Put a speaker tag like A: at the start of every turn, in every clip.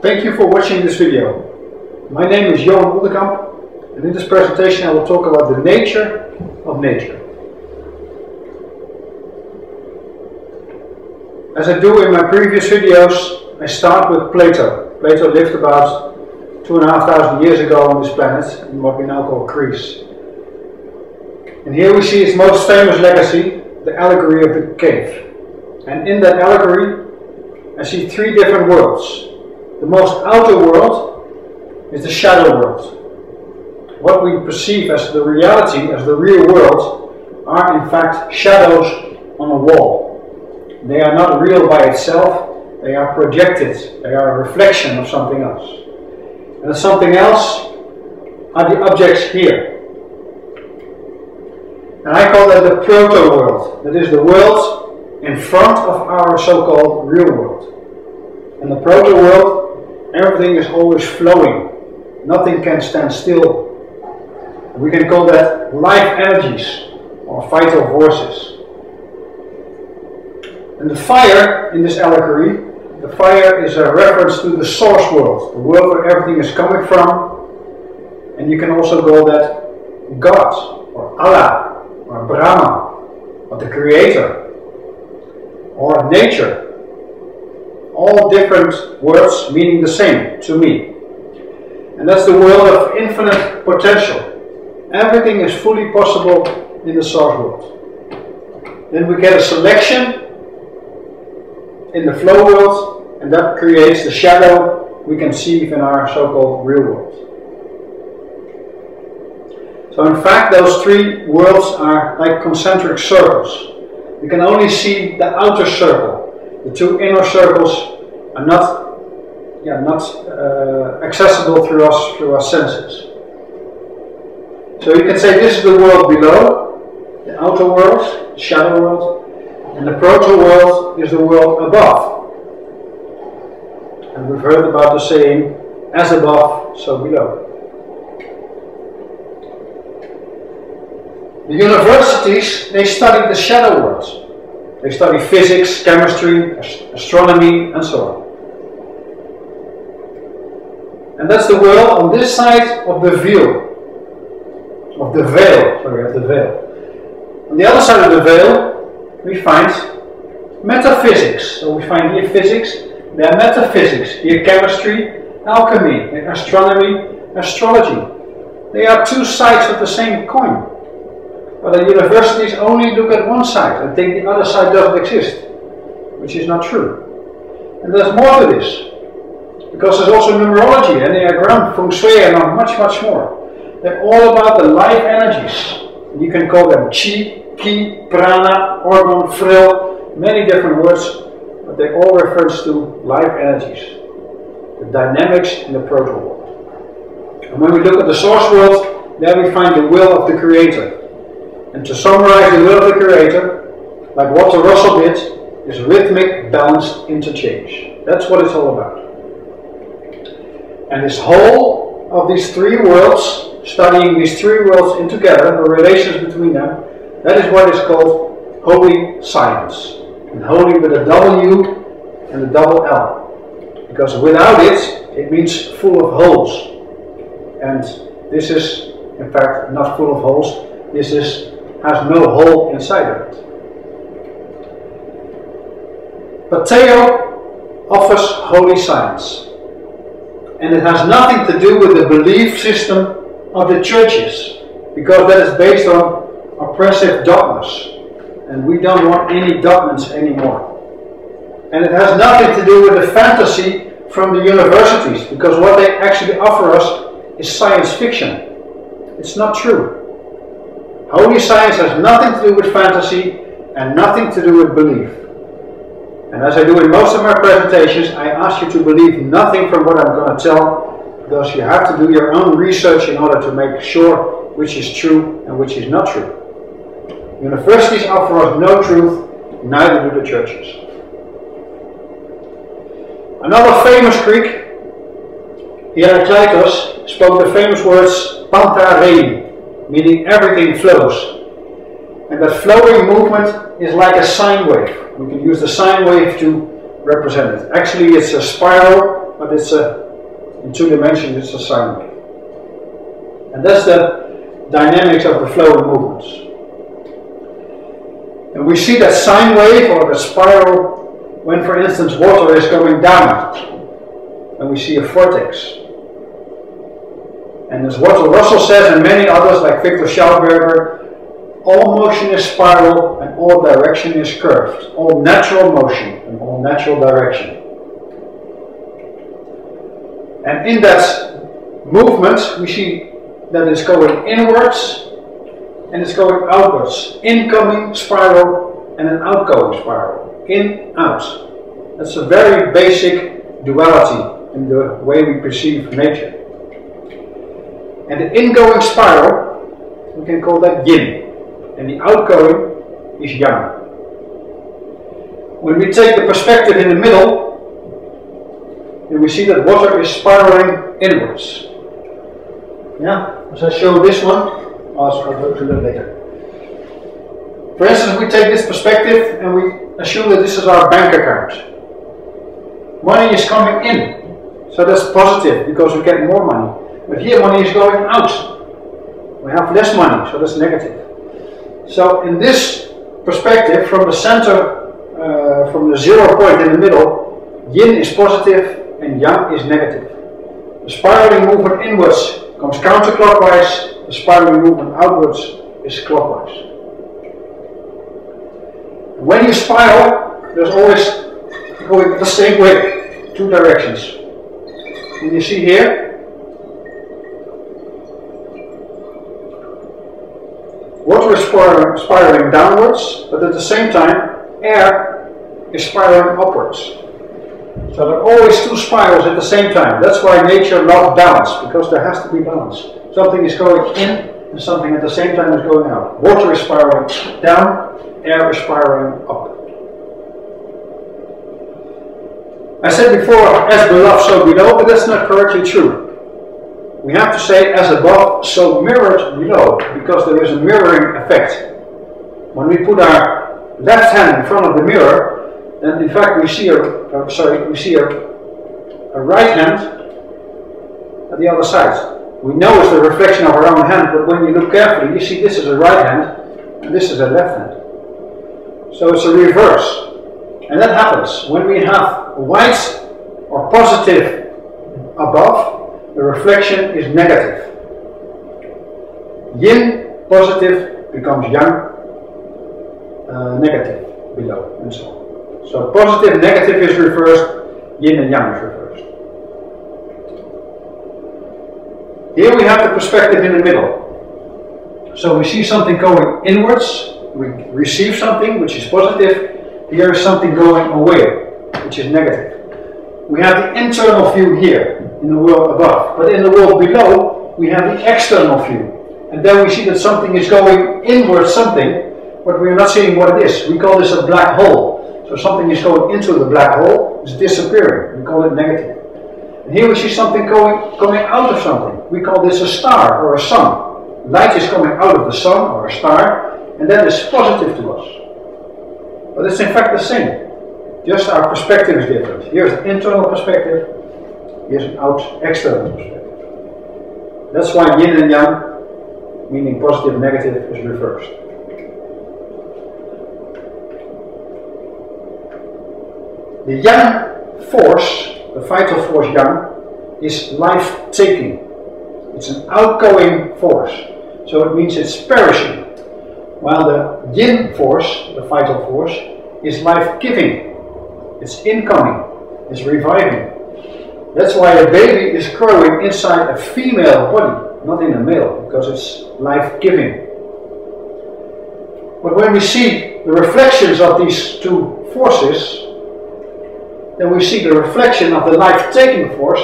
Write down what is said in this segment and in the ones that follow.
A: Thank you for watching this video. My name is Johan Oldekamp, and in this presentation I will talk about the nature of nature. As I do in my previous videos, I start with Plato. Plato lived about 2,500 years ago on this planet, in what we now call Greece. And here we see his most famous legacy, the allegory of the cave. And in that allegory, I see three different worlds. The most outer world is the shadow world. What we perceive as the reality, as the real world, are in fact shadows on a wall. They are not real by itself, they are projected, they are a reflection of something else. And the something else are the objects here. And I call that the proto-world. That is the world in front of our so-called real world. In the proto-world, everything is always flowing. Nothing can stand still. We can call that life energies or vital forces. And the fire in this allegory, the fire is a reference to the source world, the world where everything is coming from. And you can also call that God or Allah or Brahma or the Creator or nature. All different words meaning the same to me. And that's the world of infinite potential. Everything is fully possible in the source world. Then we get a selection in the flow world, and that creates the shadow we conceive in our so-called real world. So in fact those three worlds are like concentric circles. You can only see the outer circle. The two inner circles are not accessible through our senses. So you can say this is the world below, the outer world, the shadow world, and the proto world is the world above. And we've heard about the saying, as above, so below. The universities, they study the shadow worlds. They study physics, chemistry, astronomy, and so on. And that's the world on this side of the veil. Of the veil. On the other side of the veil, we find metaphysics. So we find here physics, there are metaphysics, here chemistry, alchemy, astronomy, astrology. They are two sides of the same coin. But the universities only look at one side and think the other side doesn't exist, which is not true. And there's more to this, because there's also numerology, enneagram, feng shui, and much more. They're all about the life energies. You can call them chi, ki, prana, organ, frill, many different words, but they all refer to life energies, the dynamics in the proto world. And when we look at the source world, there we find the will of the Creator. And to summarize the will of the Creator, like Walter Russell did, is rhythmic, balanced interchange. That's what it's all about. And this whole of these three worlds, studying these three worlds in together, the relations between them, that is what is called holy science. And holy with a W and a double L. Because without it, it means full of holes. And this is, in fact, not full of holes. This has no hole inside of it. Pateo offers holy science. And it has nothing to do with the belief system of the churches, because that is based on oppressive dogmas. And we don't want any dogmas anymore. And it has nothing to do with the fantasy from the universities, because what they actually offer us is science fiction. It's not true. Holy science has nothing to do with fantasy and nothing to do with belief. And as I do in most of my presentations, I ask you to believe nothing from what I'm going to tell, because you have to do your own research in order to make sure which is true and which is not true. Universities offer us no truth, neither do the churches. Another famous Greek, Heraclitus, spoke the famous words panta rei, meaning everything flows. And that flowing movement is like a sine wave. We can use the sine wave to represent it. Actually, it's a spiral but it's in 2 dimensions it's a sine wave. And that's the dynamics of the flow and movements. And we see that sine wave or the spiral when, for instance, water is going down, and we see a vortex. And as Walter Russell says, and many others like Victor Schauberger, all motion is spiral and all direction is curved. All natural motion and all natural direction. And in that movement, we see that it's going inwards and it's going outwards. Incoming spiral and an outgoing spiral. In, out. That's a very basic duality in the way we perceive nature. And the ingoing spiral, we can call that yin. And the outgoing is yang. When we take the perspective in the middle, then we see that water is spiraling inwards. Yeah, as I show this one, I'll go to that later. For instance, we take this perspective and we assume that this is our bank account. Money is coming in, so that's positive because we get more money. But here money is going out. We have less money, so that's negative. So in this perspective, from the center, from the 0 point in the middle, yin is positive and yang is negative. The spiraling movement inwards comes counterclockwise, the spiraling movement outwards is clockwise. When you spiral, there's always going the same way, 2 directions. And you see here, water is spiraling downwards, but at the same time, air is spiraling upwards. So there are always 2 spirals at the same time. That's why nature loves balance, because there has to be balance. Something is going in, and something at the same time is going out. Water is spiraling down, air is spiraling up. I said before, as above, so below, but that's not correctly true. We have to say as above, so mirrored below, because there is a mirroring effect. When we put our left hand in front of the mirror, then in fact we see a right hand at the other side. We know it's the reflection of our own hand, but when you look carefully, you see this is a right hand and this is a left hand. So it's a reverse. And that happens when we have white or positive above. The reflection is negative. Yin, positive, becomes yang, negative, below, and so on. So positive, negative is reversed, yin and yang is reversed. Here we have the perspective in the middle. So we see something going inwards, we receive something which is positive, here is something going away, which is negative. We have the internal view here, in the world above, but in the world below we have the external view, and then we see that something is going inward something, but we are not seeing what it is. We call this a black hole. So something is going into the black hole, it's disappearing, we call it negative. And here we see something coming out of something, we call this a star or a sun. Light is coming out of the sun or a star, and that is positive to us, but it's in fact the same, just our perspective is different. Here's an internal perspective, here's an external perspective. That's why yin and yang, meaning positive and negative, is reversed. The yang force, the vital force yang, is life-taking. It's an outgoing force, so it means it's perishing. While the yin force, the vital force, is life-giving. It's incoming, it's reviving. That's why a baby is growing inside a female body, not in a male, because it's life-giving. But when we see the reflections of these 2 forces, then we see the reflection of the life-taking force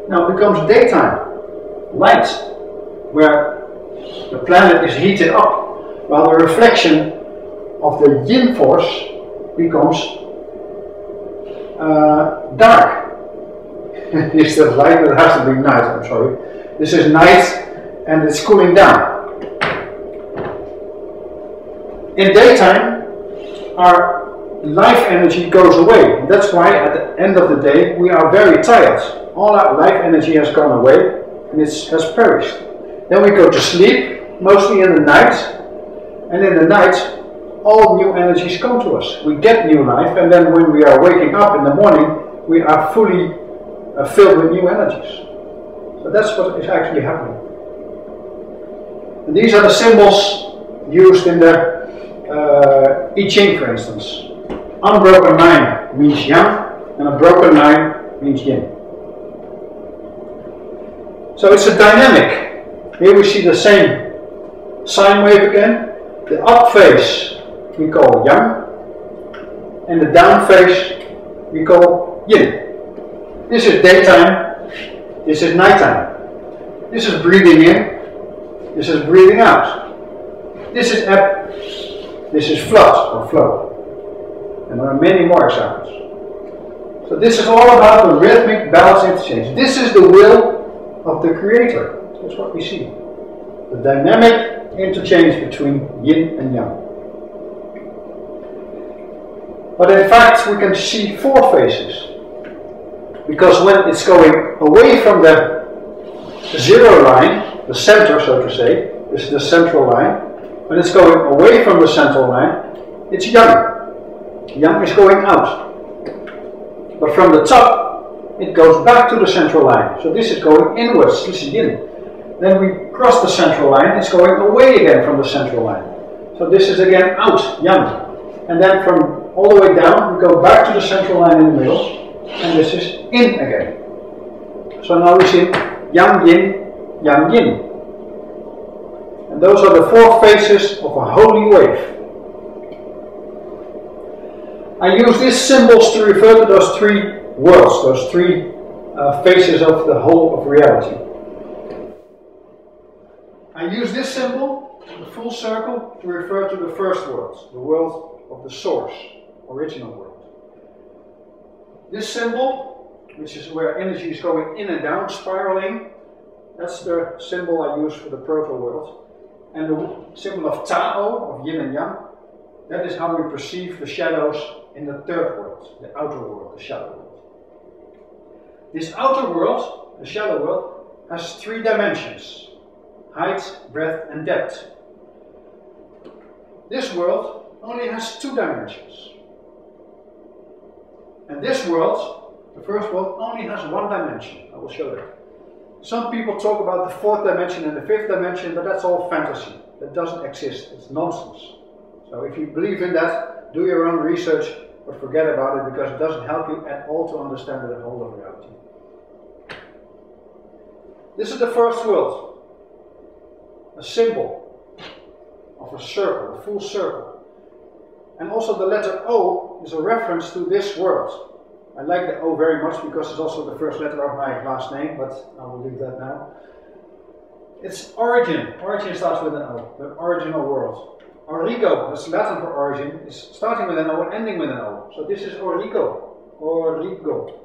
A: now becomes daytime, light, where the planet is heated up, while the reflection of the yin force becomes dark. Instead of light, it has to be night, I'm sorry. This is night and it's cooling down. In daytime, our life energy goes away. That's why at the end of the day we are very tired. all our life energy has gone away and it has perished. Then we go to sleep, mostly in the night, and in the night all new energies come to us. We get new life, and then when we are waking up in the morning, we are fully filled with new energies. So that's what is actually happening. And these are the symbols used in the I Ching, for instance. Unbroken line means yang, and a broken line means yin. So it's a dynamic. Here we see the same sine wave again. The up phase we call yang, and the down phase we call yin. This is daytime, this is nighttime. This is breathing in, this is breathing out. This is ebb, this is flood or flow. And there are many more examples. So this is all about the rhythmic balance interchange. This is the will of the Creator. That's what we see. The dynamic interchange between yin and yang. But in fact we can see four phases. Because when it's going away from the zero line, the center so to say, this is the central line, when it's going away from the central line, it's yang. Yang is going out. But from the top, it goes back to the central line. So this is going inwards, this is yin. Then we cross the central line, it's going away again from the central line. So this is again out, yang. And then from all the way down, we go back to the central line in the middle, and this is in again. So now we see yang yin, yang yin. And those are the four phases of a holy wave. I use these symbols to refer to those three worlds, those three phases of the whole of reality. I use this symbol, the full circle, to refer to the first world, the world of the source, original world. This symbol, which is where energy is going in and down, spiraling, that's the symbol I use for the proto-world. And the symbol of Tao, of yin and yang, that is how we perceive the shadows in the third world, the outer world, the shadow world. This outer world, the shadow world, has three dimensions: height, breadth and depth. This world only has two dimensions. And this world, the first world, only has one dimension. I will show that. Some people talk about the fourth dimension and the fifth dimension, but that's all fantasy. That doesn't exist. It's nonsense. So if you believe in that, do your own research, but forget about it, because it doesn't help you at all to understand the whole of reality. This is the first world. A symbol of a circle, a full circle. And also the letter O is a reference to this world. I like the O very much because it's also the first letter of my last name, but I will leave that now. It's origin. Origin starts with an O, the original world. Origo, that's Latin for origin, is starting with an O and ending with an O. So this is Origo, Origo.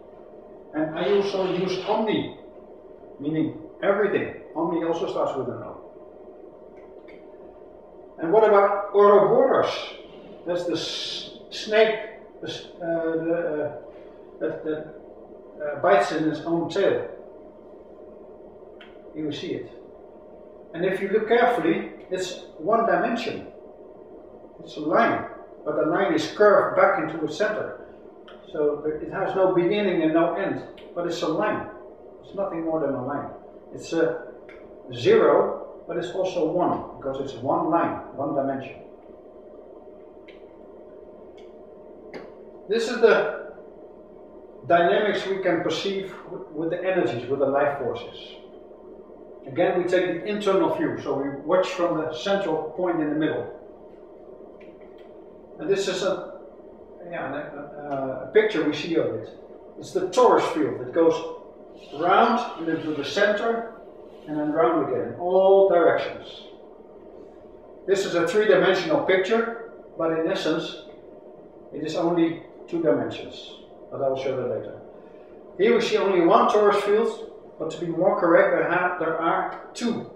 A: And I also use omni, meaning everything. Omni also starts with an O. And what about Ouroboros? That's the snake that bites in its own tail. You will see it. And if you look carefully, it's one dimension. It's a line, but the line is curved back into its center. So it has no beginning and no end, but it's a line. It's nothing more than a line. It's a zero, but it's also one, because it's one line, one dimension. This is the dynamics we can perceive with the energies, with the life forces. Again, we take the internal view, so we watch from the central point in the middle. And this is a picture we see of it. It's the torus field. It goes round into the center and then round again in all directions. This is a three-dimensional picture, but in essence, it is only two dimensions. But I will show that later. Here we see only one torus field. But to be more correct, there are two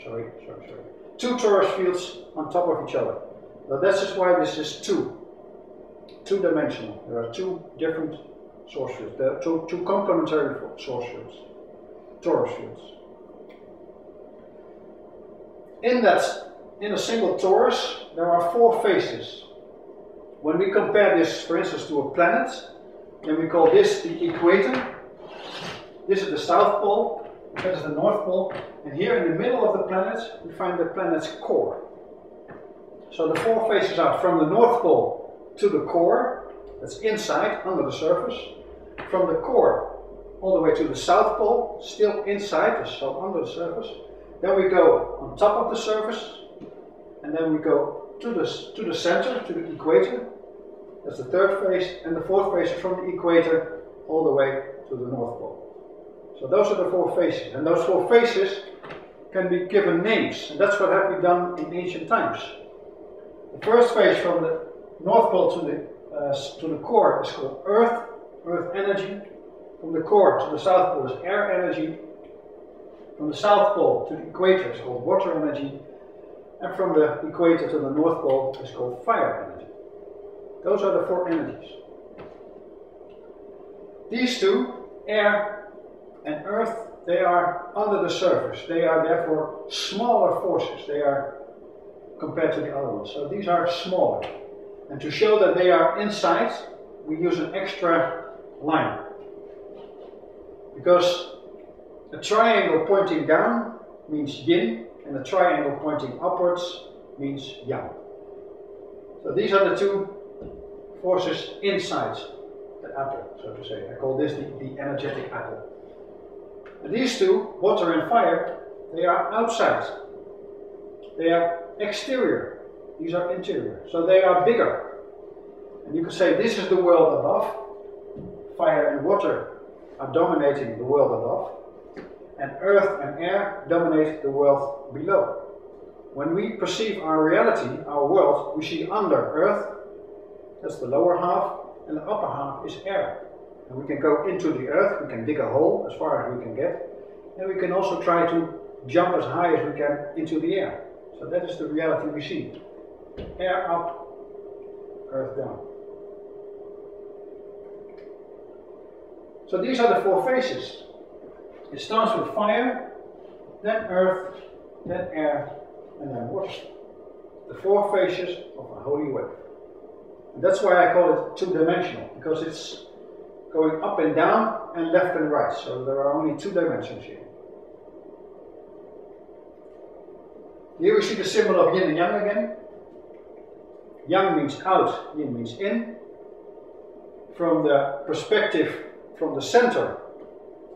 A: torus fields on top of each other. But that's just why this is two-dimensional. There are two different source fields. There are two complementary source fields, torus fields. In a single torus, there are 4 phases. When we compare this, for instance, to a planet, then we call this the equator. This is the South Pole, that is the North Pole, and here in the middle of the planet, we find the planet's core. So the 4 phases are from the North Pole to the core, that's inside, under the surface. From the core all the way to the South Pole, still inside, so under the surface. Then we go on top of the surface, and then we go to the center, to the equator. That's the 3rd phase, and the 4th phase is from the equator all the way to the North Pole. So those are the 4 phases, and those 4 phases can be given names, and that's what had been done in ancient times. The first phase from the North Pole to the core is called Earth energy. From the core to the South Pole is air energy. From the South Pole to the equator is called water energy. And from the equator to the North Pole is called fire energy. Those are the 4 energies. These 2, air and earth, they are under the surface. They are therefore smaller forces. They are compared to the other ones. So these are smaller. And to show that they are inside, we use an extra line. Because a triangle pointing down means yin, and a triangle pointing upwards means yang. So these are the 2 forces inside the apple, so to say. I call this the energetic apple. And these 2, water and fire, they are outside. They are exterior. These are interior. So they are bigger. And you could say this is the world above. Fire and water are dominating the world above. And earth and air dominate the world below. When we perceive our reality, our world, we see under earth, that's the lower half, and the upper half is air. And we can go into the earth, we can dig a hole as far as we can get, and we can also try to jump as high as we can into the air. So that is the reality we see. Air up, earth down. So these are the 4 phases. It starts with fire, then earth, then air, and then water. The 4 phases of a holy wave. And that's why I call it 2-dimensional, because it's going up and down and left and right. So there are only 2 dimensions here. Here we see the symbol of yin and yang again. Yang means out, yin means in. From the perspective, from the center,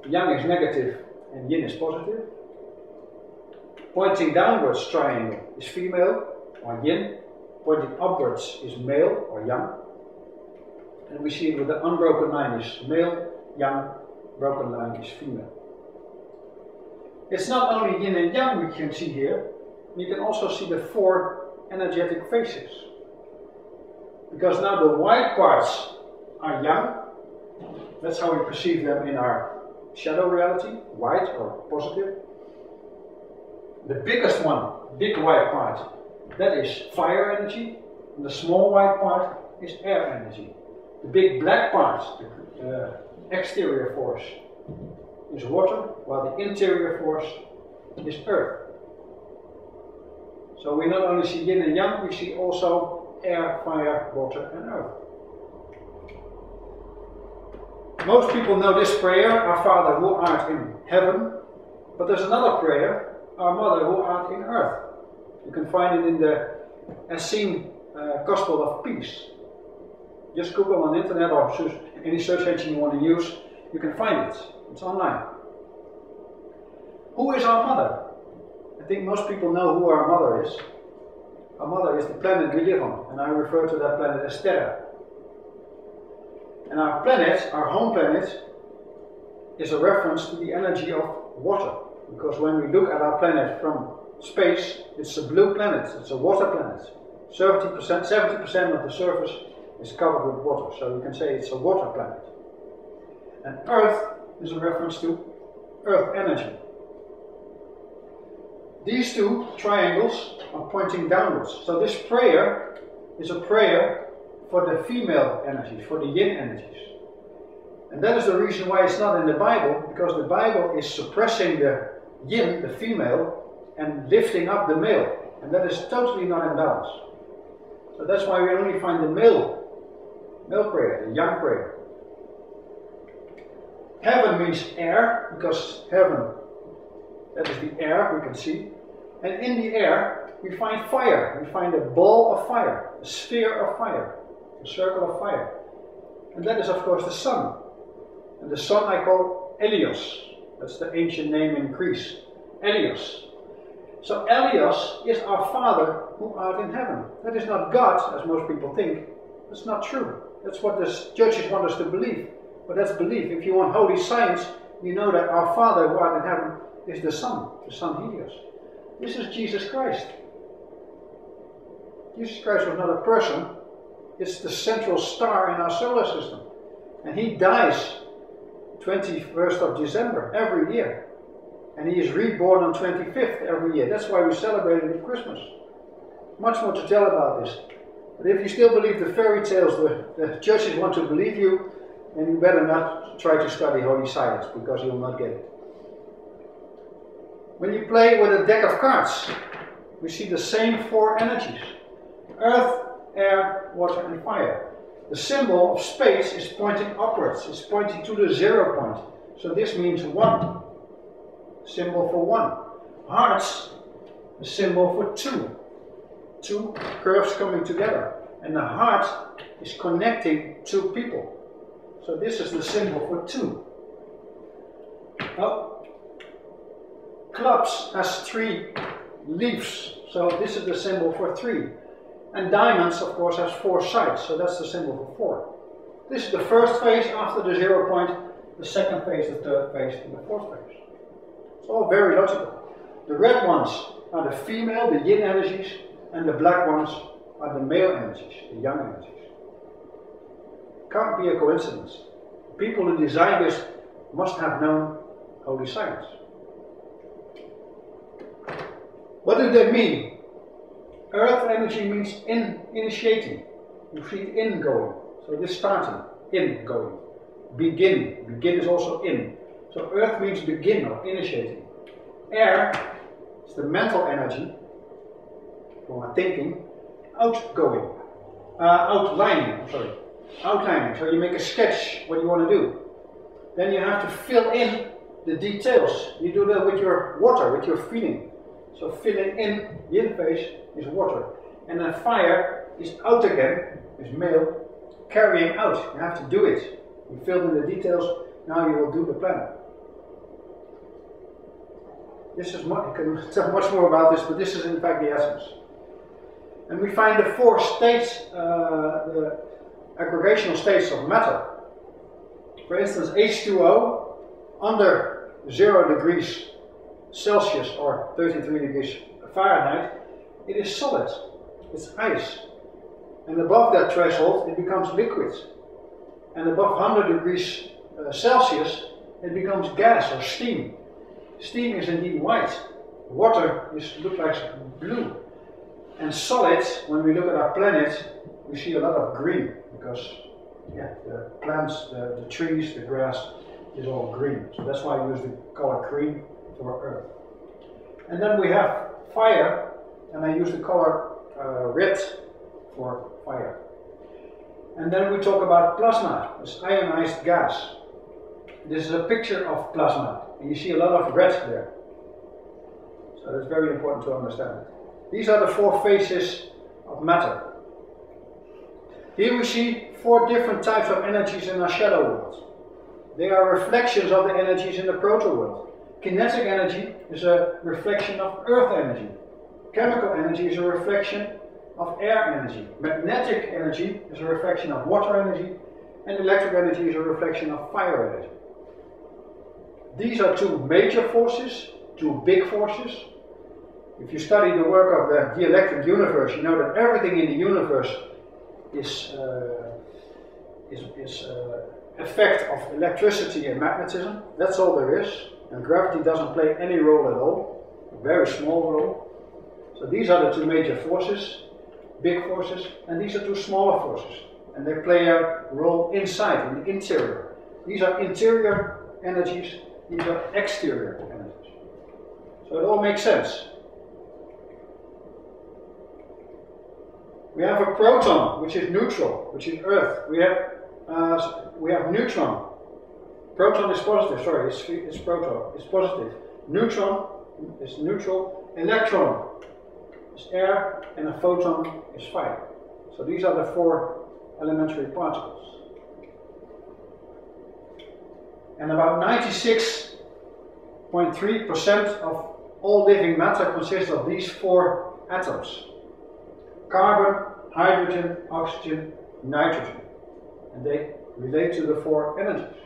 A: yang is negative and yin is positive. Pointing downwards, triangle is female or yin. Pointing upwards is male or yang. And we see it with the unbroken line is male, yang, broken line is female. It's not only yin and yang we can see here, you can also see the 4 energetic phases. Because now the white parts are yang, that's how we perceive them in our shadow reality, white or positive. The biggest one, big white part, that is fire energy, and the small white part is air energy. The big black part, the exterior force, is water, while the interior force is earth. So we not only see yin and yang, we see also air, fire, water and earth. Most people know this prayer, Our Father who art in heaven, but there's another prayer, Our Mother who art in earth. You can find it in the Essene Gospel of Peace. Just Google on the internet or any search engine you want to use, you can find it. It's online. Who is our mother? I think most people know who our mother is. Our mother is the planet we live on, and I refer to that planet as Terra. And our planet, our home planet, is a reference to the energy of water. Because when we look at our planet from space, it's a blue planet, it's a water planet. 70% of the surface is covered with water, so you can say it's a water planet. And Earth is a reference to Earth energy. These 2 triangles are pointing downwards. So this prayer is a prayer for the female energies, for the yin energies. And that is the reason why it's not in the Bible, because the Bible is suppressing the yin, the female, and lifting up the male. And that is totally not in balance. So that's why we only find the male prayer, the young prayer. Heaven means air, because heaven, that is the air we can see. And in the air we find fire. We find a ball of fire, a sphere of fire, a circle of fire. And that is of course the sun. And the sun I call Helios. That's the ancient name in Greece. Helios. So Helios is our Father who art in heaven. That is not God, as most people think. That's not true. That's what the churches want us to believe. But that's belief. If you want holy science, you know that our Father who art in heaven is the sun Helios. This is Jesus Christ. Jesus Christ was not a person. It's the central star in our solar system. And he dies 21st of December every year. And he is reborn on 25th every year. That's why we celebrate it at Christmas. Much more to tell about this. But if you still believe the fairy tales the churches want to believe you, then you better not try to study holy science, because you will not get it. When you play with a deck of cards, we see the same four energies. Earth, air, water and fire. The symbol of space is pointing upwards. It's pointing to the 0 point. So this means 1. Symbol for 1. Hearts, the symbol for 2. 2 curves coming together. And the heart is connecting 2 people. So this is the symbol for 2. Now, clubs has 3 leaves. So this is the symbol for 3. And diamonds, of course, has 4 sides. So that's the symbol for 4. This is the first phase after the 0 point. The second phase, the third phase, and the fourth phase. It's all very logical. The red ones are the female, the yin energies, and the black ones are the male energies, the yang energies. Can't be a coincidence. People who designed this must have known holy science. What do they mean? Earth energy means initiating. You see in going. So this starting, in going. Begin. Begin is also in. So earth means begin or initiating. Air is the mental energy for thinking. Outgoing. Outlining. So you make a sketch what you want to do. Then you have to fill in the details. You do that with your water, with your feeling. So filling in, yin phase, is water. And then fire is out again, is male, carrying out. You have to do it. You filled in the details, now you will do the plan. This is much, you can tell much more about this, but this is in fact the essence. And we find the 4 states, the aggregational states of matter. For instance, H2O, under 0 degrees Celsius or 33 degrees Fahrenheit, it is solid, it's ice. And above that threshold it becomes liquid. And above 100 degrees Celsius it becomes gas or steam. Steam is indeed white, water looks like blue. And solid, when we look at our planet, we see a lot of green, because the plants, the trees, the grass is all green. So that's why I use the color green for Earth. And then we have fire, and I use the color red for fire. And then we talk about plasma, this ionized gas. This is a picture of plasma, and you see a lot of red there. So that's very important to understand. These are the 4 phases of matter. Here we see 4 different types of energies in our shadow world. They are reflections of the energies in the proto world. Kinetic energy is a reflection of earth energy. Chemical energy is a reflection of air energy. Magnetic energy is a reflection of water energy. And electric energy is a reflection of fire energy. These are 2 major forces, 2 big forces. If you study the work of the electric universe, you know that everything in the universe is effect of electricity and magnetism. That's all there is. And gravity doesn't play any role at all, a very small role. So these are the 2 major forces, big forces, and these are 2 smaller forces. And they play a role inside, in the interior. These are interior energies, these are exterior energies. So it all makes sense. We have a proton, which is neutral, which is Earth. We have neutron. Proton is positive, sorry, it's proton, it's positive. Neutron is neutral. Electron is air, and a photon is fire. So these are the 4 elementary particles. And about 96.3% of all living matter consists of these 4 atoms. Carbon, hydrogen, oxygen, nitrogen. And they relate to the 4 energies.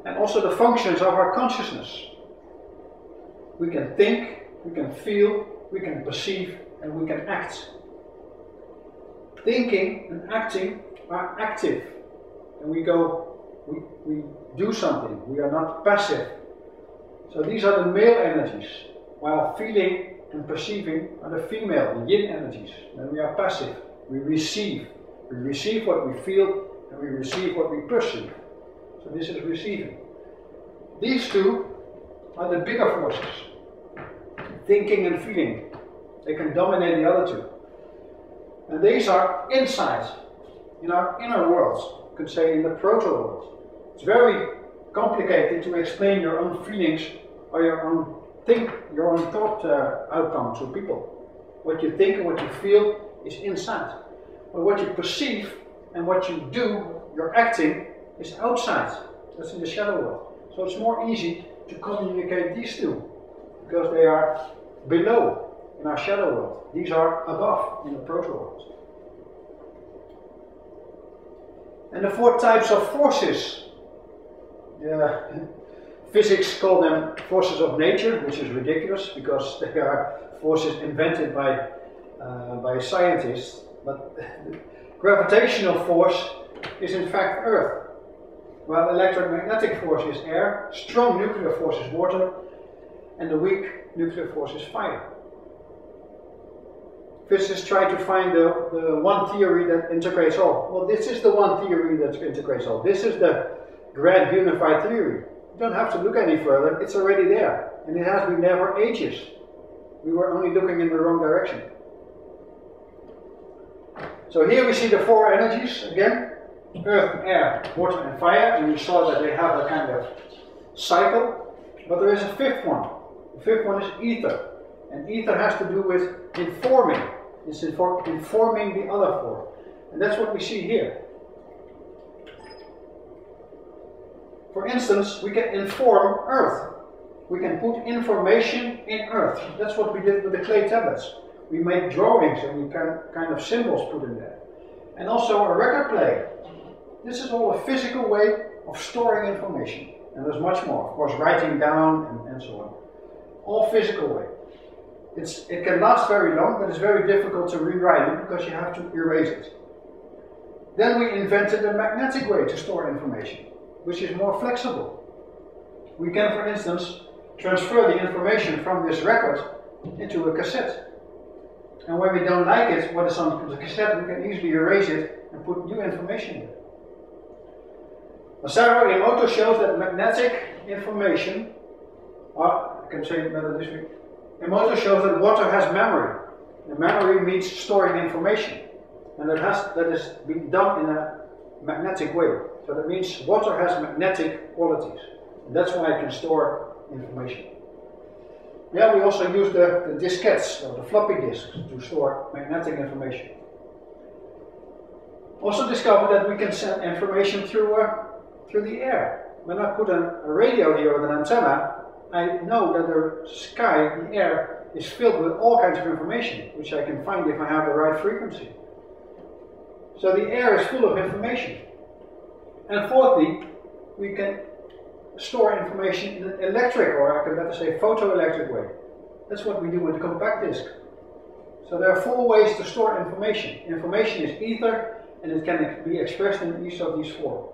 A: And also the functions of our consciousness. We can think, we can feel, we can perceive, and we can act. Thinking and acting are active. And we do something. We are not passive. So these are the male energies, while feeling and perceiving are the female, the yin energies. Then we are passive. We receive. We receive what we feel, and we receive what we perceive. So this is receiving. These 2 are the bigger forces. Thinking and feeling. They can dominate the other 2. And these are inside, in our inner worlds. You could say in the proto world. It's very complicated to explain your own feelings or your own thought outcome to people. What you think and what you feel is inside. But what you perceive and what you do, your acting, is outside. That's in the shadow world. So it's more easy to communicate these 2, because they are below in our shadow world. These are above in the proto world. And the 4 types of forces. Physics call them forces of nature, which is ridiculous because they are forces invented by scientists. But gravitational force is in fact Earth, while electromagnetic force is air, strong nuclear force is water, and the weak nuclear force is fire. Physicists try to find the one theory that integrates all. Well, this is the one theory that integrates all. This is the grand unified theory. You don't have to look any further, it's already there. And it has been there for ages. We were only looking in the wrong direction. So here we see the 4 energies again. Earth, air, water and fire. And we saw that they have a kind of cycle. But there is a 5th one. The 5th one is ether. And ether has to do with informing. It's informing the other 4. And that's what we see here. For instance, we can inform Earth. We can put information in Earth. That's what we did with the clay tablets. We made drawings and we can kind of symbols put in there. And also a record player. This is all a physical way of storing information. And there's much more. Of course, writing down and so on. All physical way. It can last very long, but it's very difficult to rewrite it because you have to erase it. Then we invented a magnetic way to store information, which is more flexible. We can, for instance, transfer the information from this record into a cassette. And when we don't like it, what is on the cassette, we can easily erase it and put new information in. Masaru Emoto shows that magnetic information, or I can say it better this way, Emoto shows that water has memory. And memory means storing information. And that is being done in a magnetic way. So that means water has magnetic qualities. And that's why it can store information. Yeah, we also use the diskettes, or the floppy disks, to store magnetic information. Also discovered that we can send information through the air. When I put a radio here with an antenna, I know that the sky, the air, is filled with all kinds of information, which I can find if I have the right frequency. So the air is full of information. And fourthly, we can store information in an electric, or I can better say photoelectric way. That's what we do with the compact disc. So there are 4 ways to store information. Information is ether, and it can be expressed in each of these 4.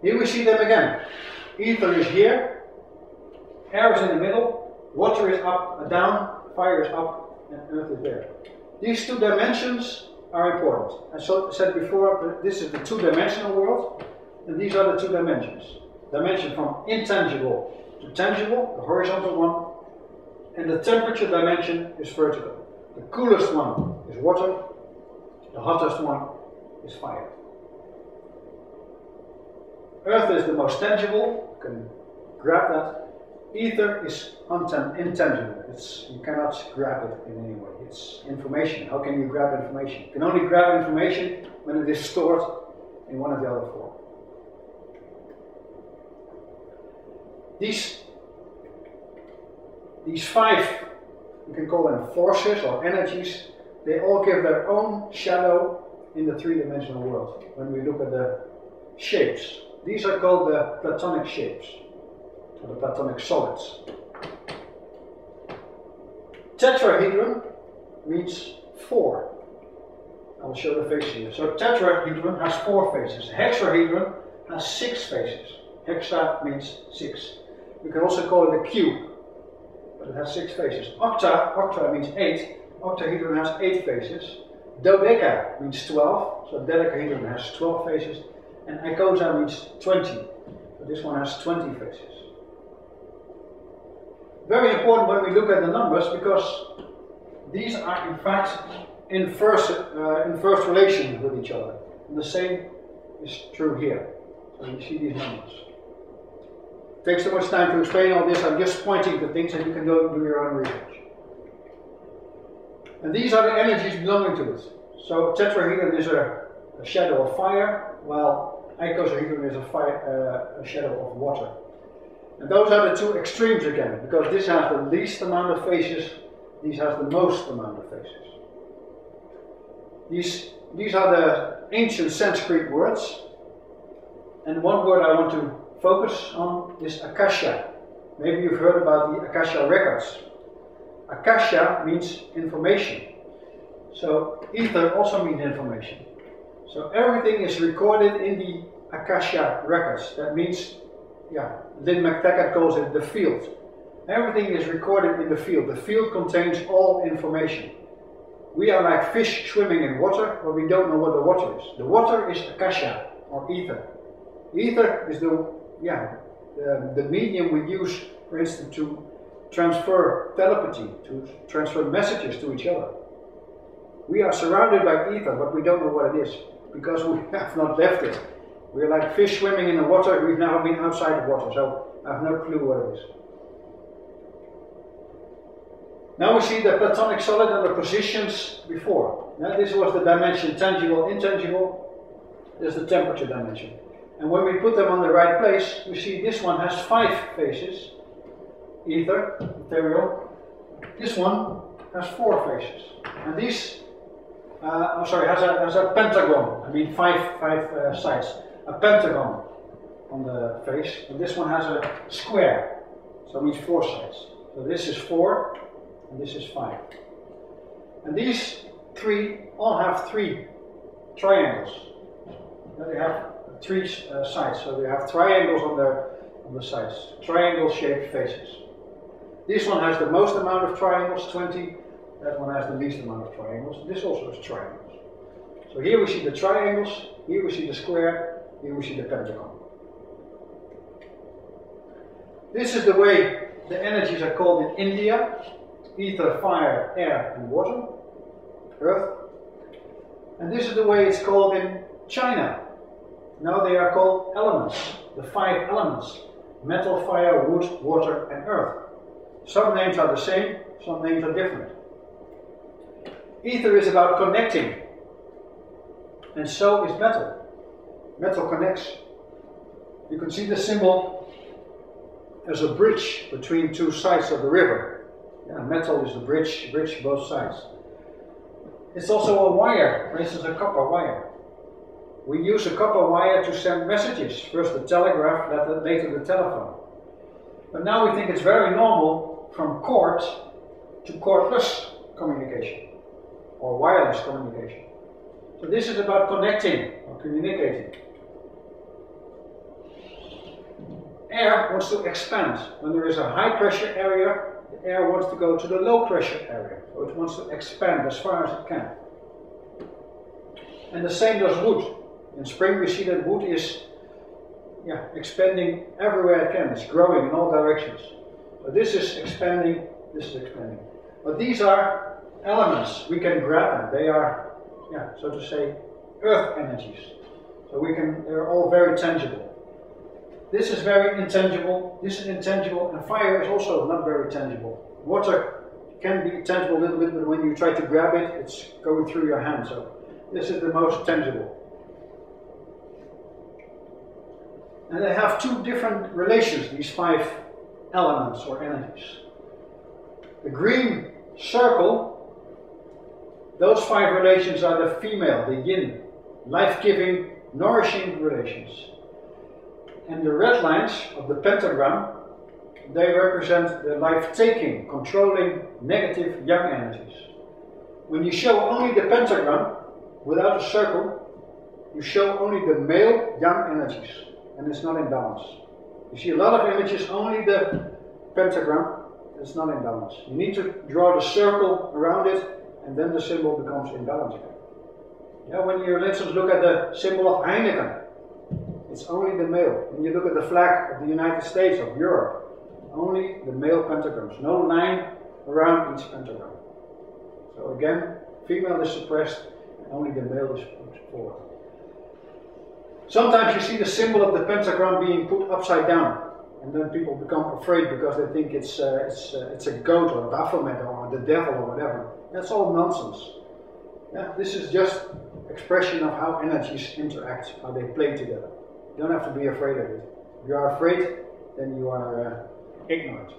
A: Here we see them again. Ether is here, air is in the middle, water is up and down, fire is up, and earth is there. These 2 dimensions are important. I said before, this is the two-dimensional world, and these are the two dimensions. Dimension from intangible to tangible, the horizontal one, and the temperature dimension is vertical. The coolest one is water, the hottest one is fire. Earth is the most tangible, you can grab that. Ether is intangible, you cannot grab it in any way. It's information. How can you grab information? You can only grab information when it is stored in one of the other four. These five, you can call them forces or energies, they all give their own shadow in the three-dimensional world when we look at the shapes. These are called the platonic shapes, or the platonic solids. Tetrahedron means four. I'll show the faces here. So tetrahedron has four faces. Hexahedron has 6 faces. Hexa means 6. You can also call it a cube, but it has 6 faces. Octa means 8. Octahedron has 8 faces. Dodeca means 12, so dodecahedron has 12 faces. And icosa means 20, so this one has 20 faces. Very important when we look at the numbers, because these are in fact in first relation with each other. And the same is true here. So you see these numbers. It takes so much time to explain all this. I'm just pointing to things and you can do your own research. And these are the energies belonging to it. So tetrahedron is a shadow of fire, while icosahedron is a shadow of water. And those are the two extremes again, because this has the least amount of faces, these has the most amount of faces. These are the ancient Sanskrit words, and one word I want to focus on is Akasha. Maybe you've heard about the Akasha records. Akasha means information. So ether also means information. So everything is recorded in the Akasha records. That means, Lynn McTaggart calls it the field. Everything is recorded in the field. The field contains all information. We are like fish swimming in water, but we don't know what the water is. The water is Akasha, or ether. Ether is the medium we use, for instance, to transfer telepathy, to transfer messages to each other. We are surrounded by ether, but we don't know what it is, because we have not left it. We're like fish swimming in the water, we've never been outside the water, so I have no clue what it is. Now we see the platonic solid and the positions before. Now this was the dimension tangible, intangible. This is the temperature dimension. And when we put them on the right place, we see this one has 5 faces. Ether, material. This one has 4 faces. And these, has a pentagon. I mean 5 sides. A pentagon on the face. And this one has a square. So it means 4 sides. So this is 4. And this is 5. And these 3 all have 3 triangles. They have 3 sides, so they have triangles on the sides, triangle-shaped faces. This one has the most amount of triangles, 20. That one has the least amount of triangles. This also has triangles. So here we see the triangles, here we see the square, here we see the pentagon. This is the way the energies are called in India. Ether, fire, air and water, earth. And this is the way it's called in China. Now they are called elements, the 5 elements: metal, fire, wood, water and earth. Some names are the same, some names are different. Ether is about connecting, and so is metal. Metal connects. You can see the symbol as a bridge between 2 sides of the river. Metal is the bridge both sides. It's also a wire, for instance a copper wire. We use a copper wire to send messages, first the telegraph, later the telephone. But now we think it's very normal from cord to cordless communication, or wireless communication. So this is about connecting or communicating. Air wants to expand. When there is a high pressure area, the air wants to go to the low pressure area. So it wants to expand as far as it can. And the same does wood. In spring we see that wood is expanding everywhere it can. It's growing in all directions. So this is expanding, this is expanding. But these are elements. We can grab them. They are, so to say, earth energies. So they're all very tangible. This is very intangible, this is intangible, and fire is also not very tangible. Water can be tangible a little bit, but when you try to grab it, it's going through your hand. So this is the most tangible. And they have two different relations, these 5 elements or energies. The green circle, those 5 relations are the female, the yin, life-giving, nourishing relations. And the red lines of the pentagram, they represent the life-taking, controlling, negative yang energies. When you show only the pentagram, without a circle, you show only the male yang energies, and it's not in balance. You see a lot of images, only the pentagram, it's not in balance. You need to draw the circle around it, and then the symbol becomes in balance again. When you, for instance, look at the symbol of Heineken, it's only the male. When you look at the flag of the United States, of Europe, only the male pentagrams, no line around each pentagram. So again, female is suppressed, and only the male is put forward. Sometimes you see the symbol of the pentagram being put upside down, and then people become afraid because they think it's a goat or a Baphomet or the devil or whatever. That's all nonsense. This is just expression of how energies interact, how they play together. You don't have to be afraid of it. If you are afraid, then you are ignorant.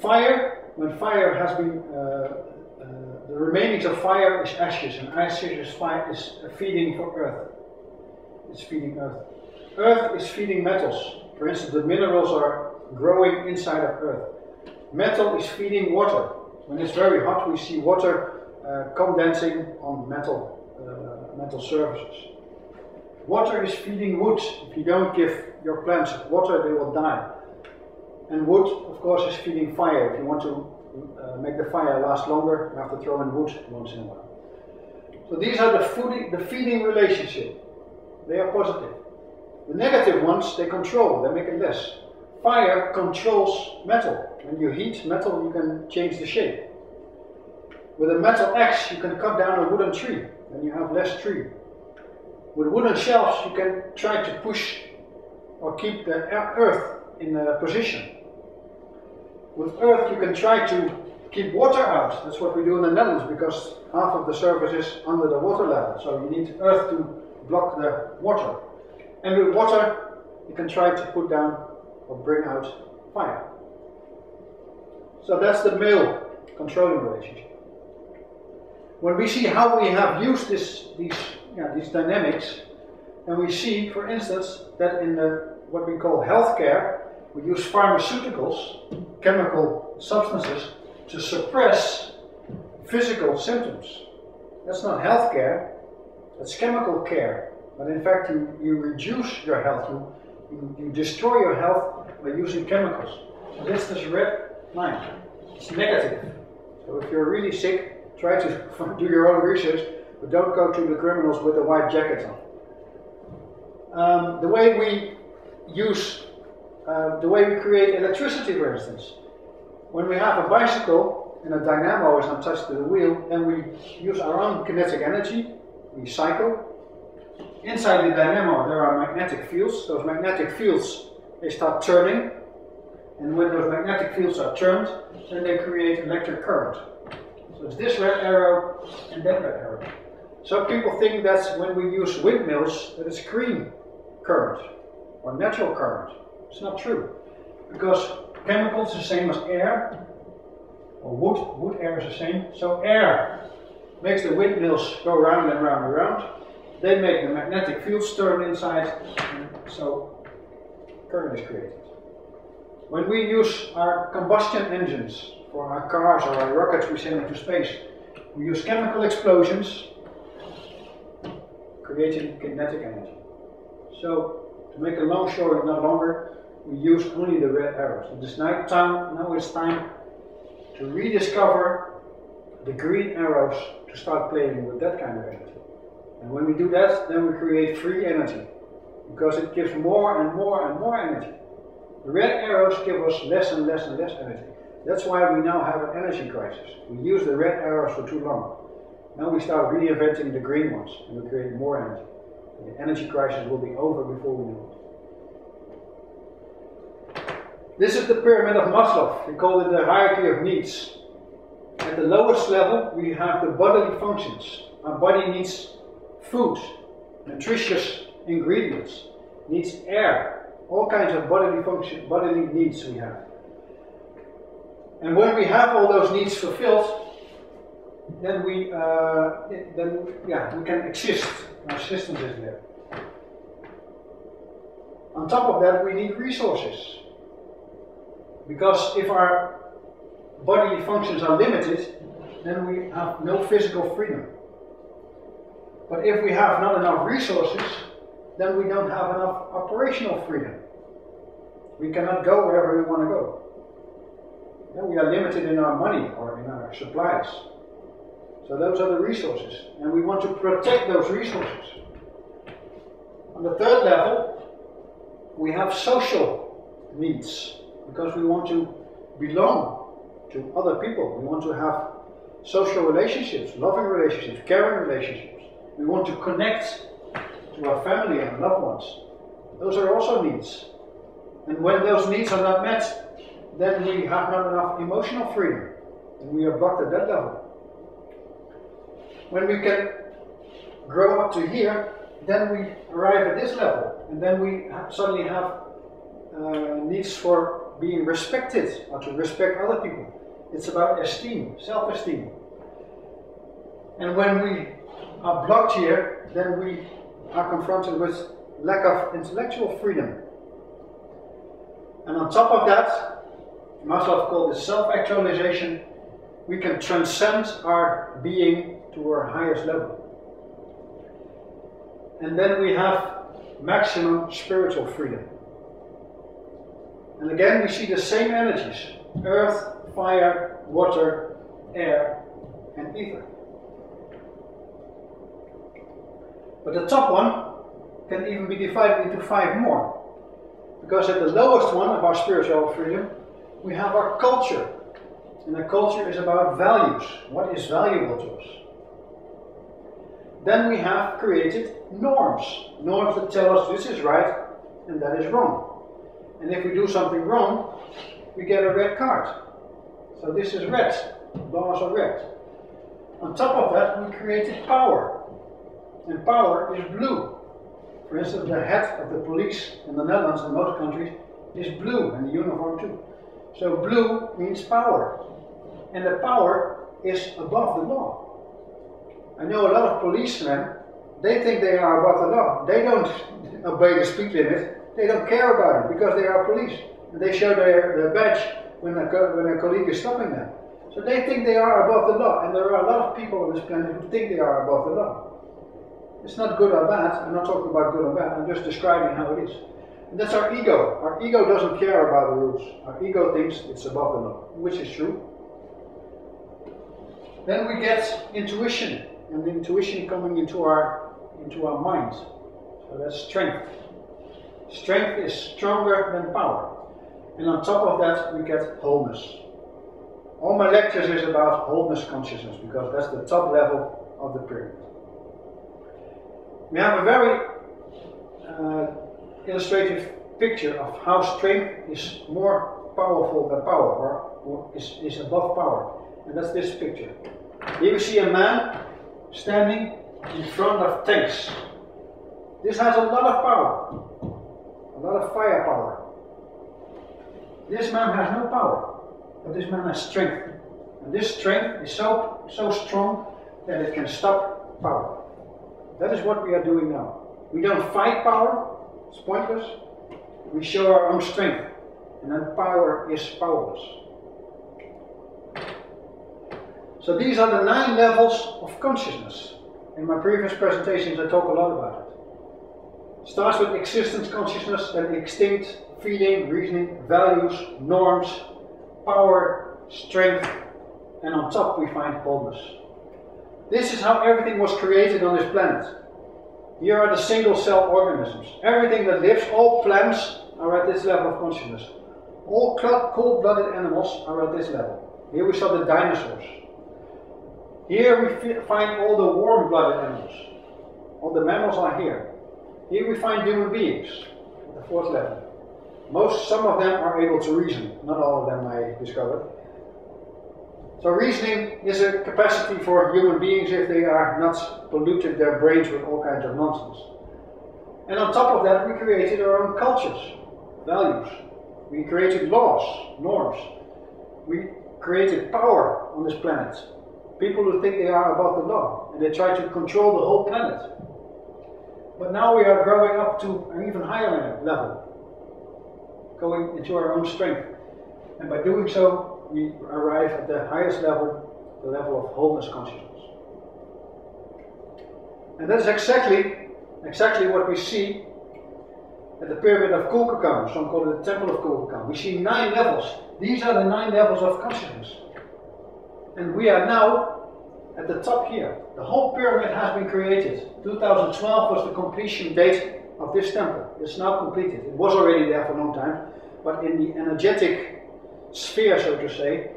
A: Fire, when fire has been, the remainings of fire is ashes, and ashes is feeding for earth. It's feeding earth. Earth is feeding metals. For instance, the minerals are growing inside of earth. Metal is feeding water. When it's very hot, we see water condensing on metal surfaces. Water is feeding wood. If you don't give your plants water, they will die. And wood, of course, is feeding fire. If you want to make the fire last longer, you have to throw in wood once in a while. So these are the feeding relationship. They are positive. The negative ones, they control, they make it less. Fire controls metal. When you heat metal, you can change the shape. With a metal axe, you can cut down a wooden tree, and you have less tree. With wooden shelves, you can try to push or keep the earth in a position. With earth, you can try to keep water out. That's what we do in the Netherlands, because half of the surface is under the water level. So you need earth to block the water. And with water, you can try to put down or bring out fire. So that's the male controlling relationship. When we see how we have used these dynamics, and we see, for instance, that in what we call healthcare, we use pharmaceuticals, chemical substances, to suppress physical symptoms. That's not healthcare, that's chemical care. But in fact, you reduce your health, you destroy your health by using chemicals. So this is red line. It's negative. So if you're really sick, try to do your own research, but don't go to the criminals with a white jacket on. The way we create electricity, for instance. When we have a bicycle and a dynamo is attached to the wheel, then we use our own kinetic energy, we cycle. Inside the dynamo there are magnetic fields. Those magnetic fields, they start turning, and when those magnetic fields are turned, then they create electric current. So it's this red arrow and that red arrow. Some people think that when we use windmills, that it's green current or natural current. It's not true, because chemicals are the same as air, or wood air is the same. So air makes the windmills go round and round and round. They make the magnetic fields turn inside, and so current is created. When we use our combustion engines for our cars or our rockets we send into space, we use chemical explosions, creating kinetic energy. So, to make a long story not longer, we use only the red arrows. It is now it's time to rediscover the green arrows to start playing with that kind of energy. And when we do that, then we create free energy, because it gives more and more and more energy. The red arrows give us less and less and less energy. That's why we now have an energy crisis. We use the red arrows for too long. Now we start reinventing the green ones, and we create more energy. And the energy crisis will be over before we know it. This is the pyramid of Maslow. We call it the hierarchy of needs. At the lowest level, we have the bodily functions. Our body needs food, nutritious ingredients, needs air, all kinds of bodily needs we have. And when we have all those needs fulfilled, then we can exist. Our existence is there. On top of that, we need resources, because if our bodily functions are limited, then we have no physical freedom. But if we have not enough resources, then we don't have enough operational freedom. We cannot go wherever we want to go. Then we are limited in our money or in our supplies. So those are the resources, and we want to protect those resources. On the third level, we have social needs, because we want to belong to other people. We want to have social relationships, loving relationships, caring relationships. We want to connect to our family and loved ones. Those are also needs. And when those needs are not met, then we have not enough emotional freedom, and we are blocked at that level. When we can grow up to here, then we arrive at this level, and then we suddenly have needs for being respected, or to respect other people. It's about esteem, self-esteem. And when we are blocked here, then we are confronted with lack of intellectual freedom. And on top of that, Maslow called it self-actualization. We can transcend our being to our highest level. And then we have maximum spiritual freedom. And again, we see the same energies: earth, fire, water, air, and ether. But the top one can even be divided into 5 more. Because at the lowest one of our spiritual freedom, we have our culture. And the culture is about values. What is valuable to us? Then we have created norms. Norms that tell us this is right and that is wrong. And if we do something wrong, we get a red card. So this is red. Laws are red. On top of that, we created power. And power is blue. For instance, the head of the police in the Netherlands and most countries is blue, and the uniform too. So blue means power. And the power is above the law. I know a lot of policemen, they think they are above the law. They don't obey the speed limit. They don't care about it because they are police. And they show their badge when a colleague is stopping them. So they think they are above the law. And there are a lot of people on this planet who think they are above the law. It's not good or bad. I'm not talking about good or bad. I'm just describing how it is. And that's our ego. Our ego doesn't care about the rules. Our ego thinks it's above the law, which is true. Then we get intuition, and the intuition coming into our mind. So that's strength. Strength is stronger than power. And on top of that, we get wholeness. All my lectures is about wholeness consciousness, because that's the top level of the pyramid. We have a very illustrative picture of how strength is more powerful than power, or is above power. And that's this picture. Here we see a man standing in front of tanks. This has a lot of power, a lot of firepower. This man has no power, but this man has strength. And this strength is so strong that it can stop power. That is what we are doing now. We don't fight power, it's pointless. We show our own strength, and then power is powerless. So these are the 9 levels of consciousness. In my previous presentations I talk a lot about it. It starts with existence consciousness, then instinct, feeling, reasoning, values, norms, power, strength, and on top we find wholeness. This is how everything was created on this planet. Here are the single cell organisms. Everything that lives, all plants are at this level of consciousness. All cold-blooded animals are at this level. Here we saw the dinosaurs. Here we find all the warm-blooded animals. All the mammals are here. Here we find human beings, at the 4th level. Some of them are able to reason, not all of them I discovered. So reasoning is a capacity for human beings if they are not polluted their brains with all kinds of nonsense. And on top of that we created our own cultures, values. We created laws, norms. We created power on this planet. People who think they are above the law and they try to control the whole planet. But now we are growing up to an even higher level, going into our own strength. And by doing so, we arrive at the highest level, the level of wholeness consciousness. And that is exactly what we see at the pyramid of Kukulkan. Some call it the temple of Kukulkan. We see 9 levels. These are the 9 levels of consciousness. And we are now at the top here. The whole pyramid has been created. 2012 was the completion date of this temple. It's now completed. It was already there for a long time, but in the energetic sphere, so to say,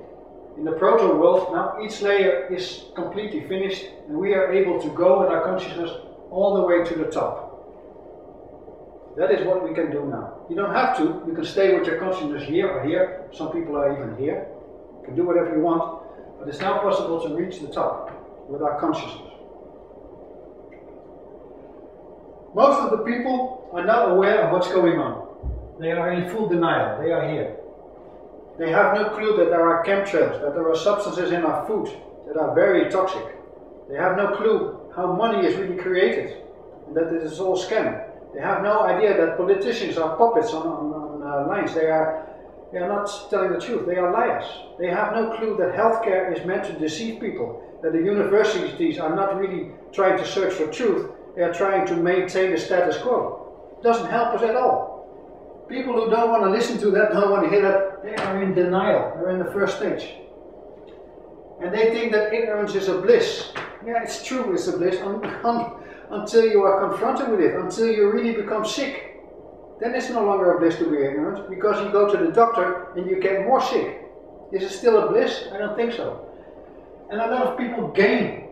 A: in the proto world, now each layer is completely finished and we are able to go with our consciousness all the way to the top. That is what we can do now. You don't have to. You can stay with your consciousness here or here. Some people are even here. You can do whatever you want. But it's now possible to reach the top with our consciousness. Most of the people are not aware of what's going on. They are in full denial. They are here. They have no clue that there are chemtrails, that there are substances in our food that are very toxic. They have no clue how money is really created and that it is all scam. They have no idea that politicians are puppets on lines. They are not telling the truth. They are liars. They have no clue that healthcare is meant to deceive people, that the universities are not really trying to search for truth. They are trying to maintain the status quo. It doesn't help us at all. People who don't want to listen to that, don't want to hear that, they are in denial. They're in the first stage. And they think that ignorance is a bliss. Yeah, it's true, it's a bliss until you are confronted with it, until you really become sick. Then it's no longer a bliss to be ignorant, because you go to the doctor and you get more sick. Is it still a bliss? I don't think so. And a lot of people gain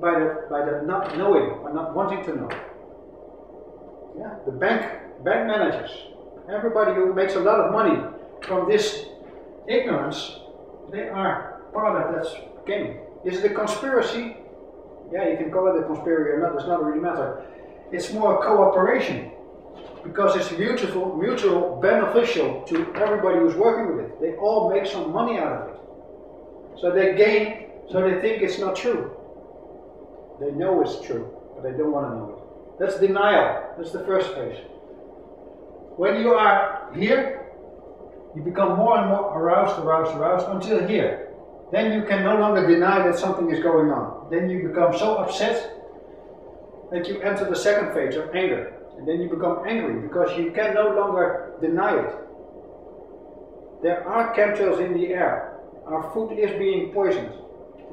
A: by the not knowing or not wanting to know. Yeah, the bank managers. Everybody who makes a lot of money from this ignorance, they are part of that game. Is it a conspiracy? Yeah, you can call it a conspiracy or not, does not really matter. It's more a cooperation, because it's mutual beneficial to everybody who's working with it. They all make some money out of it. So they gain, so they think it's not true. They know it's true, but they don't want to know it. That's denial. That's the first phase. When you are here, you become more and more aroused until here. Then you can no longer deny that something is going on. Then you become so upset that you enter the second phase of anger. And then you become angry because you can no longer deny it. There are chemtrails in the air. Our food is being poisoned.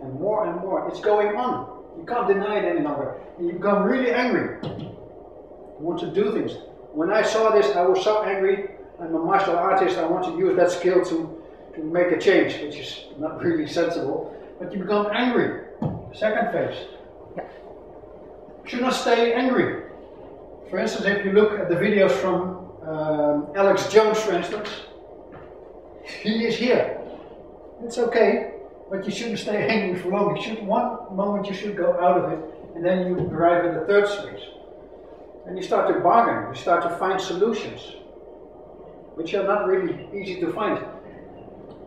A: And more. It's going on. You can't deny it any longer. And you become really angry. You want to do things. When I saw this, I was so angry. I'm a martial artist. I want to use that skill to make a change, which is not really sensible. But you become angry. Second phase. You should not stay angry. For instance, if you look at the videos from Alex Jones, for instance, he is here. It's okay, but you shouldn't stay angry for long. One moment you should go out of it, and then you arrive at the third stage. And you start to bargain, you start to find solutions, which are not really easy to find.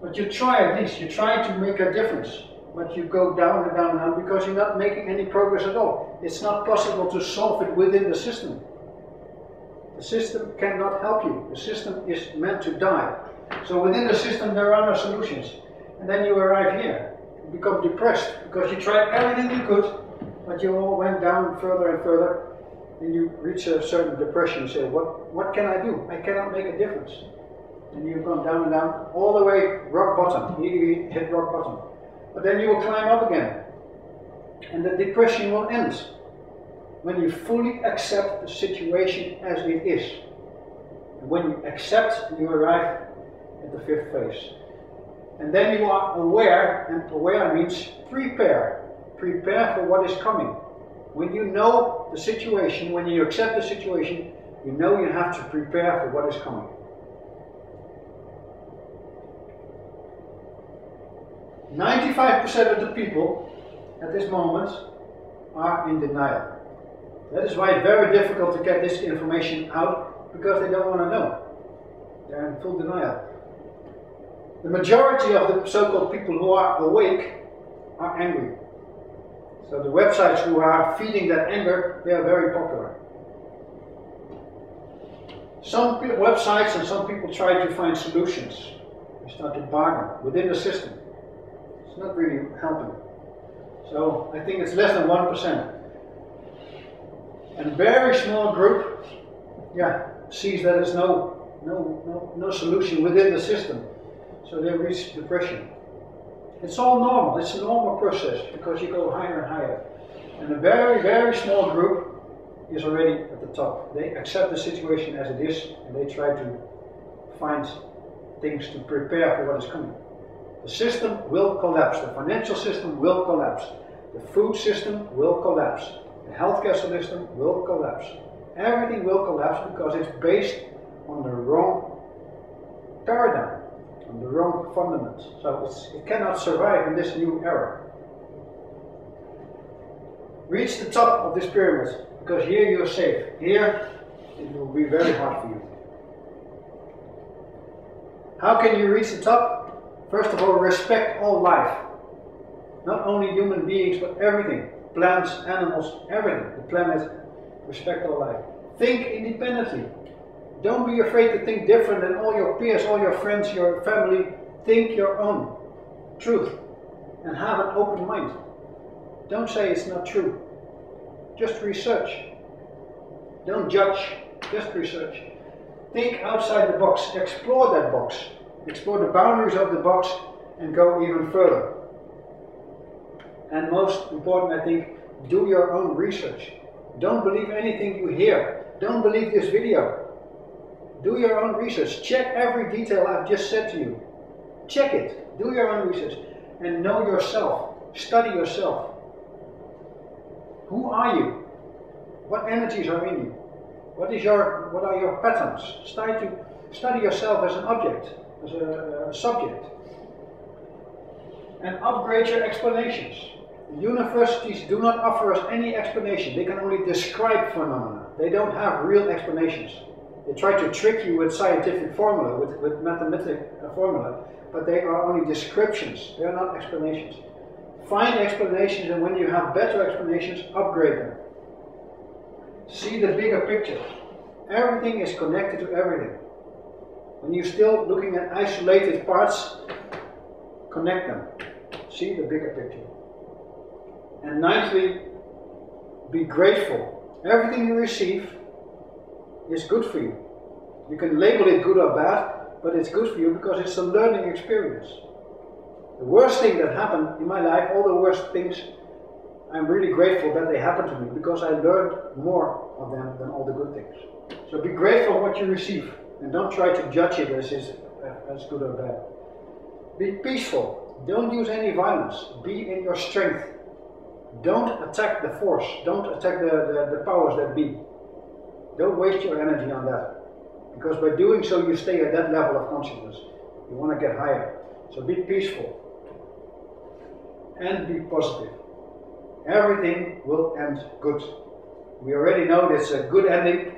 A: But you try at least, you try to make a difference. But you go down and down and down because you're not making any progress at all. It's not possible to solve it within the system. The system cannot help you. The system is meant to die. So within the system there are no solutions. And then you arrive here. You become depressed because you tried everything you could, but you all went down further and further. And you reach a certain depression. You say, what can I do? I cannot make a difference. And you've gone down and down, all the way rock bottom. You hit rock bottom. But then you will climb up again. And the depression will end when you fully accept the situation as it is. And when you accept, you arrive at the fifth phase. And then you are aware, and aware means prepare. Prepare for what is coming. When you know the situation, when you accept the situation, you know you have to prepare for what is coming. "95% of the people at this moment are in denial. That is why it's very difficult to get this information out, because they don't want to know. They're in full denial. The majority of the so-called people who are awake are angry. So the websites who are feeding that anger, they are very popular. Some websites and some people try to find solutions. They start to bargain within the system. It's not really helping. So I think it's less than 1%. And a very small group, sees that there's no solution within the system. So they reach depression. It's all normal. It's a normal process because you go higher and higher. And a very, very small group is already at the top. They accept the situation as it is and they try to find things to prepare for what is coming. The system will collapse. The financial system will collapse. The food system will collapse. The healthcare system will collapse. Everything will collapse because it's based on the wrong paradigm, on the wrong fundamentals. So it cannot survive in this new era. Reach the top of this pyramid, because here you're safe. Here it will be very hard for you. How can you reach the top? First of all, respect all life. Not only human beings, but everything. Plants, animals, everything. The planet, respect all life. Think independently. Don't be afraid to think different than all your peers, all your friends, your family. Think your own truth and have an open mind. Don't say it's not true. Just research. Don't judge, just research. Think outside the box, explore that box. Explore the boundaries of the box and go even further. And most important, I think, do your own research. Don't believe anything you hear. Don't believe this video. Do your own research. Check every detail I've just said to you. Check it. Do your own research. And know yourself. Study yourself. Who are you? What energies are in you? What are your patterns? Study yourself as an object, as a subject. And upgrade your explanations. The universities do not offer us any explanation. They can only describe phenomena. They don't have real explanations. They try to trick you with scientific formula, with mathematical formula, but they are only descriptions. They are not explanations. Find explanations, and when you have better explanations, upgrade them. See the bigger picture. Everything is connected to everything. When you're still looking at isolated parts, connect them. See the bigger picture. And ninthly, be grateful. Everything you receive is good for you. You can label it good or bad, but it's good for you because it's a learning experience. The worst thing that happened in my life, all the worst things, I'm really grateful that they happened to me because I learned more of them than all the good things. So be grateful for what you receive and don't try to judge it as good or bad. Be peaceful. Don't use any violence. Be in your strength. Don't attack the force. Don't attack the powers that be. Don't waste your energy on that. Because by doing so, you stay at that level of consciousness. You want to get higher. So be peaceful. And be positive. Everything will end good. We already know it's a good ending,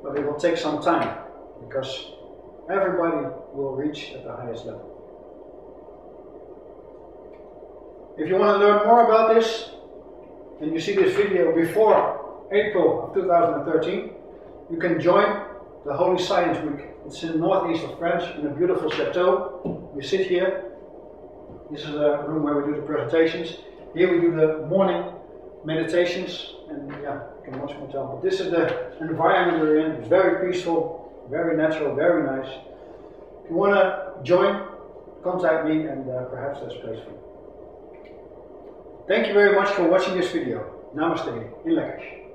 A: but it will take some time. Because everybody will reach at the highest level. If you want to learn more about this, and you see this video before April of 2013, you can join the Holy Science Week. It's in the northeast of France, in a beautiful chateau. We sit here. This is a room where we do the presentations. Here we do the morning meditations, and you can watch more tell. But this is the environment we're in. It's very peaceful, very natural, very nice. If you want to join, contact me, and perhaps there's space for you. Thank you very much for watching this video. Namaste in lekkers.